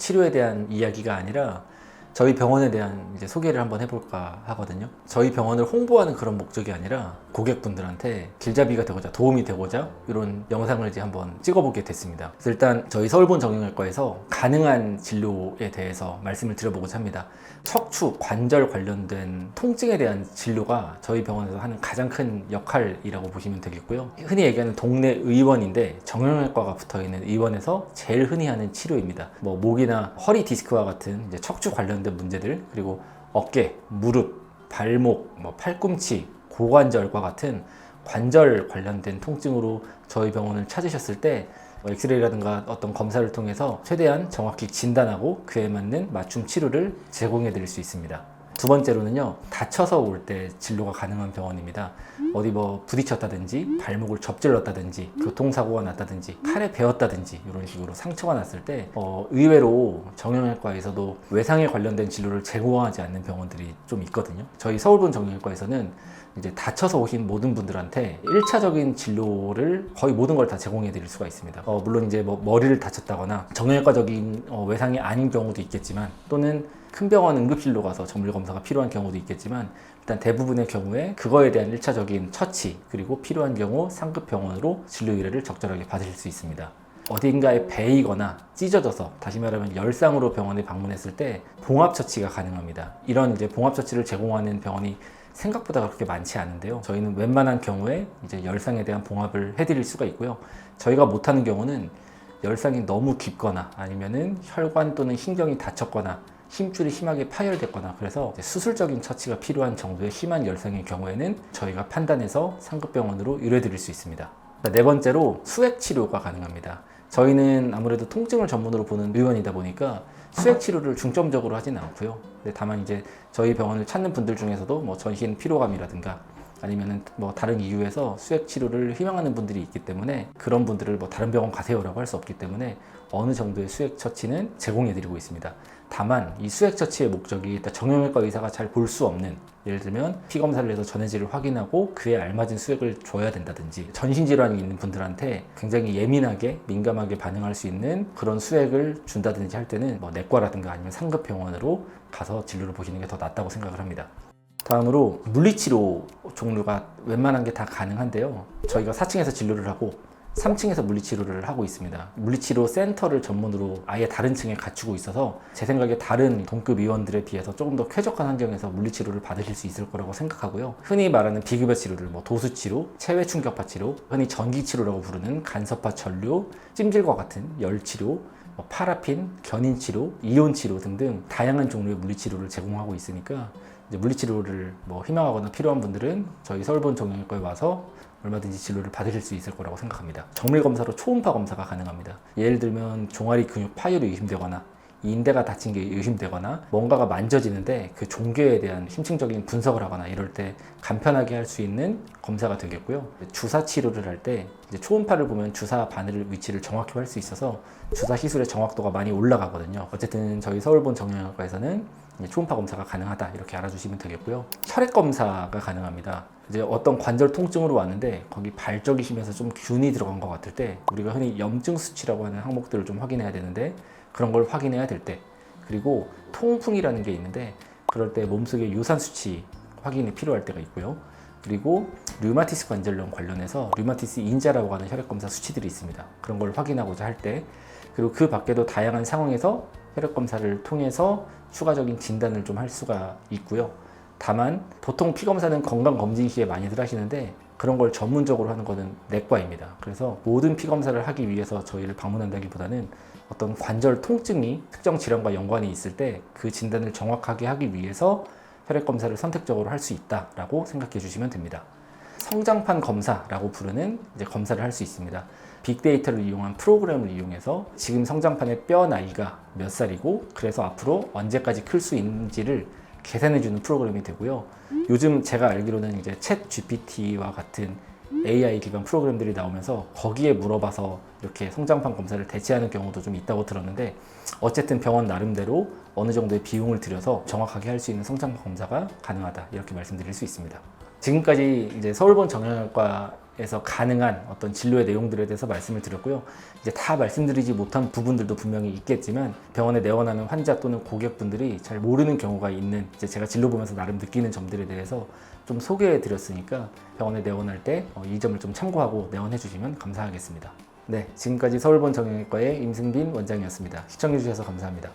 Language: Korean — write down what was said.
치료에 대한 이야기가 아니라 저희 병원에 대한 이제 소개를 한번 해볼까 하거든요. 저희 병원을 홍보하는 그런 목적이 아니라 고객분들한테 길잡이가 되고자, 도움이 되고자 이런 영상을 이제 한번 찍어보게 됐습니다. 그래서 일단 저희 서울본 정형외과에서 가능한 진료에 대해서 말씀을 드려보고자 합니다. 척추, 관절 관련된 통증에 대한 진료가 저희 병원에서 하는 가장 큰 역할이라고 보시면 되겠고요. 흔히 얘기하는 동네 의원인데 정형외과가 붙어있는 의원에서 제일 흔히 하는 치료입니다. 뭐 목이나 허리 디스크와 같은 이제 척추 관련된 문제들, 그리고 어깨, 무릎, 발목, 뭐 팔꿈치, 고관절과 같은 관절 관련된 통증으로 저희 병원을 찾으셨을 때 엑스레이라든가 어떤 검사를 통해서 최대한 정확히 진단하고 그에 맞는 맞춤 치료를 제공해 드릴 수 있습니다. 두 번째로는요, 다쳐서 올 때 진료가 가능한 병원입니다. 어디 뭐 부딪혔다든지 발목을 접질렀다든지 교통사고가 났다든지 칼에 베었다든지 이런 식으로 상처가 났을 때 의외로 정형외과에서도 외상에 관련된 진료를 제공하지 않는 병원들이 좀 있거든요. 저희 서울본 정형외과에서는 이제 다쳐서 오신 모든 분들한테 1차적인 진료를 거의 모든 걸 다 제공해 드릴 수가 있습니다. 물론 이제 뭐 머리를 다쳤다거나 정형외과적인 외상이 아닌 경우도 있겠지만, 또는 큰 병원 응급실로 가서 정밀 검사가 필요한 경우도 있겠지만, 일단 대부분의 경우에 그거에 대한 1차적인 처치, 그리고 필요한 경우 상급 병원으로 진료 의뢰를 적절하게 받으실 수 있습니다. 어딘가에 베이거나 찢어져서, 다시 말하면 열상으로 병원에 방문했을 때 봉합 처치가 가능합니다. 이런 이제 봉합 처치를 제공하는 병원이 생각보다 그렇게 많지 않은데요. 저희는 웬만한 경우에 이제 열상에 대한 봉합을 해드릴 수가 있고요. 저희가 못하는 경우는 열상이 너무 깊거나 아니면은 혈관 또는 신경이 다쳤거나 힘줄이 심하게 파열됐거나, 그래서 수술적인 처치가 필요한 정도의 심한 열상의 경우에는 저희가 판단해서 상급병원으로 의뢰드릴 수 있습니다. 네 번째로 수액 치료가 가능합니다. 저희는 아무래도 통증을 전문으로 보는 의원이다 보니까 수액 치료를 중점적으로 하지는 않고요. 다만 이제 저희 병원을 찾는 분들 중에서도 뭐 전신 피로감이라든가 아니면은 뭐 다른 이유에서 수액 치료를 희망하는 분들이 있기 때문에, 그런 분들을 뭐 다른 병원 가세요라고 할 수 없기 때문에 어느 정도의 수액 처치는 제공해 드리고 있습니다. 다만 이 수액 처치의 목적이 정형외과 의사가 잘 볼 수 없는, 예를 들면 피 검사를 해서 전해질을 확인하고 그에 알맞은 수액을 줘야 된다든지, 전신질환이 있는 분들한테 굉장히 예민하게 민감하게 반응할 수 있는 그런 수액을 준다든지 할 때는 뭐 내과라든가 아니면 상급 병원으로 가서 진료를 보시는 게 더 낫다고 생각을 합니다. 다음으로 물리치료 종류가 웬만한 게 다 가능한데요. 저희가 4층에서 진료를 하고 3층에서 물리치료를 하고 있습니다. 물리치료 센터를 전문으로 아예 다른 층에 갖추고 있어서 제 생각에 다른 동급 의원들에 비해서 조금 더 쾌적한 환경에서 물리치료를 받으실 수 있을 거라고 생각하고요. 흔히 말하는 비급여 치료를 뭐 도수치료, 체외충격파 치료, 흔히 전기치료라고 부르는 간섭파 전류, 찜질과 같은 열치료, 파라핀, 견인치료, 이온치료 등등 다양한 종류의 물리치료를 제공하고 있으니까, 이제 물리치료를 뭐 희망하거나 필요한 분들은 저희 서울본 정형외과에 와서 얼마든지 진료를 받으실 수 있을 거라고 생각합니다. 정밀 검사로 초음파 검사가 가능합니다. 예를 들면 종아리 근육 파열이 의심되거나 인대가 다친 게 의심되거나 뭔가가 만져지는데 그 종괴에 대한 심층적인 분석을 하거나 이럴 때 간편하게 할 수 있는 검사가 되겠고요. 주사 치료를 할 때 초음파를 보면 주사 바늘 위치를 정확히 할 수 있어서 주사 시술의 정확도가 많이 올라가거든요. 어쨌든 저희 서울본 정형외과에서는 초음파 검사가 가능하다, 이렇게 알아주시면 되겠고요. 혈액 검사가 가능합니다. 이제 어떤 관절 통증으로 왔는데 거기 발적이 심해서 좀 균이 들어간 것 같을 때, 우리가 흔히 염증 수치라고 하는 항목들을 좀 확인해야 되는데 그런 걸 확인해야 될 때, 그리고 통풍이라는 게 있는데 그럴 때 몸속의 유산 수치 확인이 필요할 때가 있고요. 그리고 류마티스 관절염 관련해서 류마티스 인자라고 하는 혈액 검사 수치들이 있습니다. 그런 걸 확인하고자 할 때, 그리고 그 밖에도 다양한 상황에서 혈액 검사를 통해서 추가적인 진단을 좀 할 수가 있고요. 다만 보통 피 검사는 건강검진 시에 많이들 하시는데 그런 걸 전문적으로 하는 거는 내과입니다. 그래서 모든 피 검사를 하기 위해서 저희를 방문한다기보다는 어떤 관절 통증이 특정 질환과 연관이 있을 때 그 진단을 정확하게 하기 위해서 혈액 검사를 선택적으로 할 수 있다라고 생각해 주시면 됩니다. 성장판 검사라고 부르는 이제 검사를 할 수 있습니다. 빅데이터를 이용한 프로그램을 이용해서 지금 성장판의 뼈 나이가 몇 살이고 그래서 앞으로 언제까지 클 수 있는지를 계산해주는 프로그램이 되고요. 요즘 제가 알기로는 이제 챗 GPT와 같은 AI 기반 프로그램들이 나오면서 거기에 물어봐서 이렇게 성장판 검사를 대체하는 경우도 좀 있다고 들었는데, 어쨌든 병원 나름대로 어느 정도의 비용을 들여서 정확하게 할 수 있는 성장판 검사가 가능하다, 이렇게 말씀드릴 수 있습니다. 지금까지 이제 서울본 정형외과 병원에서 가능한 어떤 진료의 내용들에 대해서 말씀을 드렸고요. 이제 다 말씀드리지 못한 부분들도 분명히 있겠지만 병원에 내원하는 환자 또는 고객분들이 잘 모르는 경우가 있는, 이제 제가 진료 보면서 나름 느끼는 점들에 대해서 좀 소개해 드렸으니까 병원에 내원할 때 이 점을 좀 참고하고 내원해 주시면 감사하겠습니다. 네, 지금까지 서울본 정형외과의 임승빈 원장이었습니다. 시청해 주셔서 감사합니다.